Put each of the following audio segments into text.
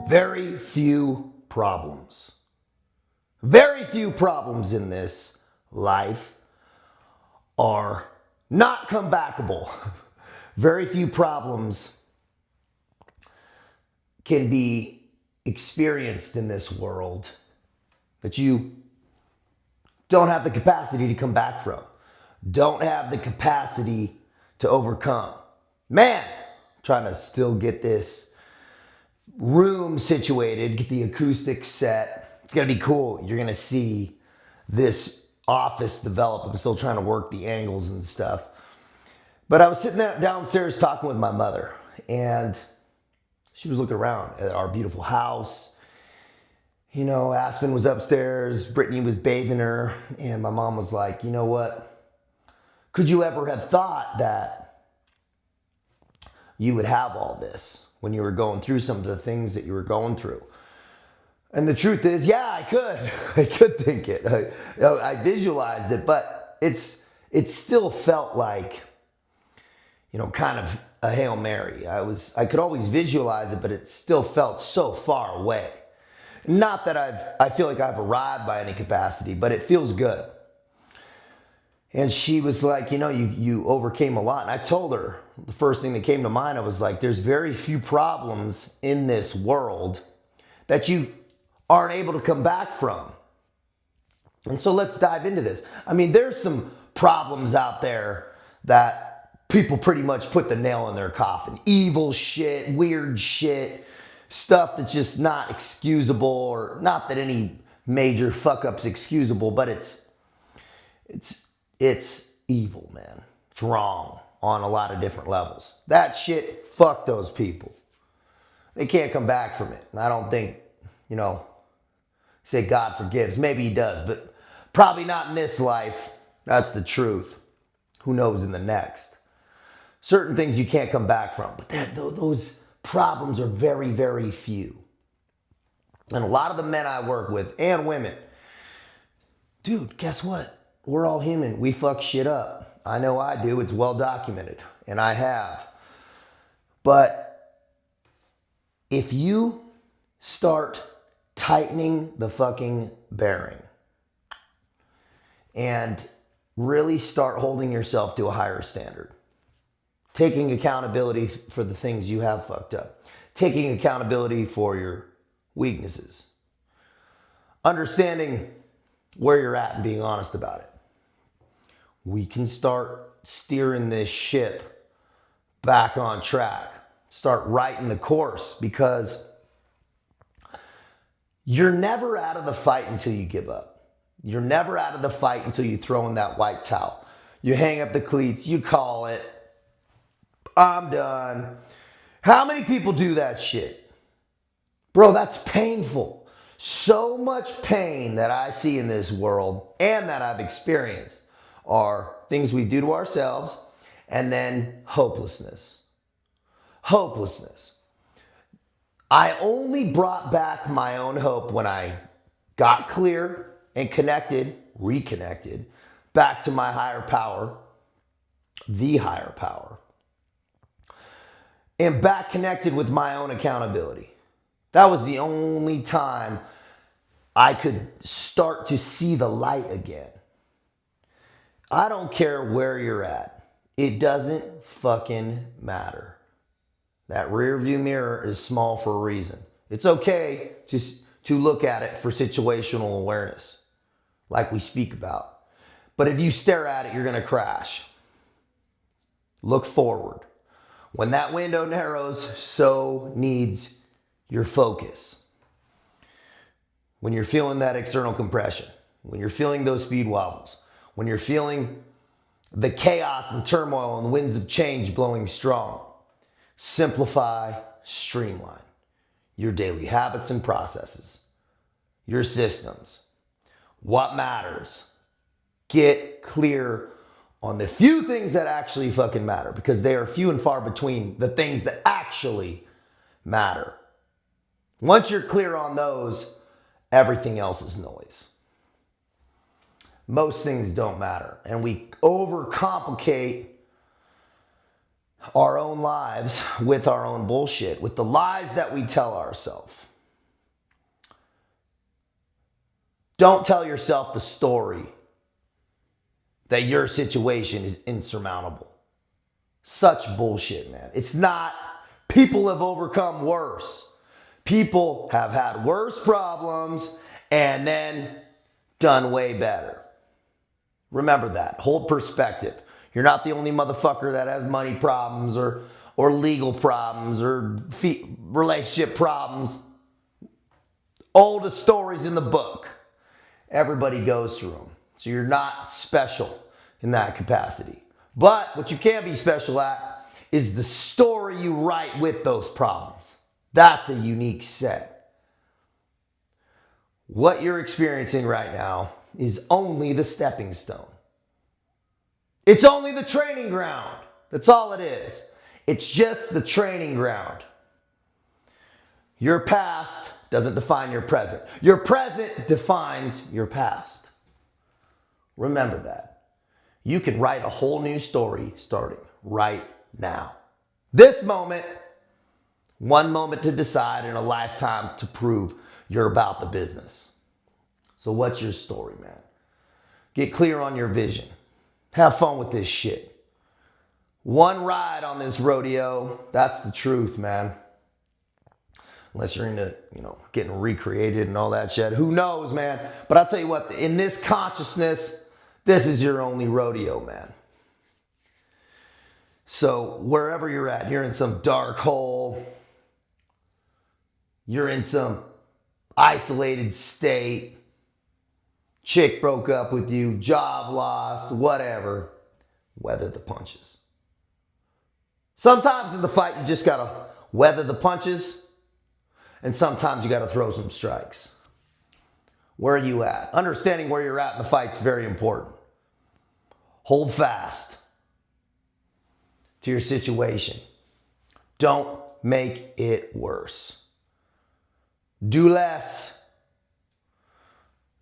Very few problems. Very few problems in this life are not comebackable. Very few problems can be experienced in this world that you don't have the capacity to come back from, don't have the capacity to overcome. Man, I'm trying to still get this room situated, get the acoustics set. It's gonna be cool. You're gonna see this office develop. I'm still trying to work the angles and stuff. But I was sitting there downstairs talking with my mother, and she was looking around at our beautiful house. You know, Aspen was upstairs, Brittany was bathing her, and my mom was like, you know what? Could you ever have thought that you would have all this when you were going through some of the things that you were going through? And the truth is, yeah, I could. I could think it. I visualized it, but it still felt like, you know, kind of a Hail Mary. I could always visualize it, but it still felt so far away. Not that I feel like I've arrived by any capacity, but it feels good. And she was like, you know, you overcame a lot. And I told her, the first thing that came to mind, I was like, there's very few problems in this world that you aren't able to come back from. And so let's dive into this. I mean, there's some problems out there that people pretty much put the nail in their coffin. Evil shit, weird shit, stuff that's just not excusable, or not that any major fuck up's excusable, but it's evil, man. It's wrong on a lot of different levels. That shit, fuck those people. They can't come back from it. And I don't think, you know, say God forgives. Maybe he does, but probably not in this life. That's the truth. Who knows in the next? Certain things you can't come back from, but those problems are very, very few. And a lot of the men I work with, and women, dude, guess what? We're all human. We fuck shit up. I know I do. It's well documented, and I have. But if you start tightening the fucking bearing and really start holding yourself to a higher standard, taking accountability for the things you have fucked up, taking accountability for your weaknesses, understanding where you're at and being honest about it, we can start steering this ship back on track, start writing the course, because you're never out of the fight until you give up. You're never out of the fight until you throw in that white towel. You hang up the cleats, you call it, I'm done. How many people do that shit? Bro, that's painful. So much pain that I see in this world and that I've experienced are things we do to ourselves, and then hopelessness. Hopelessness. I only brought back my own hope when I got clear and reconnected back to my higher power, the higher power, and back connected with my own accountability. That was the only time I could start to see the light again. I don't care where you're at. It doesn't fucking matter. That rear view mirror is small for a reason. It's okay to look at it for situational awareness, like we speak about. But if you stare at it, you're gonna crash. Look forward. When that window narrows, so needs your focus. When you're feeling that external compression, when you're feeling those speed wobbles, when you're feeling the chaos and turmoil and the winds of change blowing strong, simplify, streamline your daily habits and processes, your systems, what matters. Get clear on the few things that actually fucking matter, because they are few and far between the things that actually matter. Once you're clear on those, everything else is noise. Most things don't matter, and we overcomplicate our own lives with our own bullshit, with the lies that we tell ourselves. Don't tell yourself the story that your situation is insurmountable. Such bullshit, man. It's not. People have overcome worse. People have had worse problems and then done way better. Remember that. Hold perspective. You're not the only motherfucker that has money problems or legal problems or relationship problems. Oldest stories in the book. Everybody goes through them. So you're not special in that capacity. But what you can be special at is the story you write with those problems. That's a unique set. What you're experiencing right now is only the stepping stone. It's only the training ground. That's all it is. It's just the training ground. Your past doesn't define your present. Your present defines your past. Remember that. You can write a whole new story starting right now. This moment, one moment to decide and a lifetime to prove you're about the business. So what's your story, man? Get clear on your vision. Have fun with this shit. One ride on this rodeo, that's the truth, man. Unless you're into, getting recreated and all that shit. Who knows, man? But I'll tell you what, in this consciousness, this is your only rodeo, man. So wherever you're at, you're in some dark hole, you're in some isolated state, chick broke up with you, job loss, whatever, weather the punches. Sometimes in the fight, you just gotta weather the punches, and sometimes you gotta throw some strikes. Where are you at? Understanding where you're at in the fight is very important. Hold fast to your situation. Don't make it worse. Do less.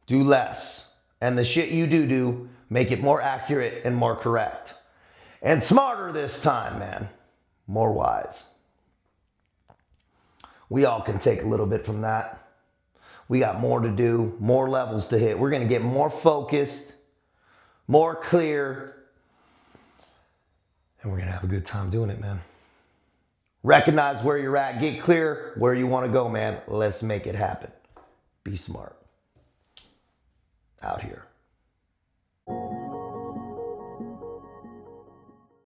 Do less. And the shit you do, make it more accurate and more correct. And smarter this time, man. More wise. We all can take a little bit from that. We got more to do, more levels to hit. We're going to get more focused, more clear, and we're going to have a good time doing it, man. Recognize where you're at. Get clear where you want to go, man. Let's make it happen. Be smart. Out here.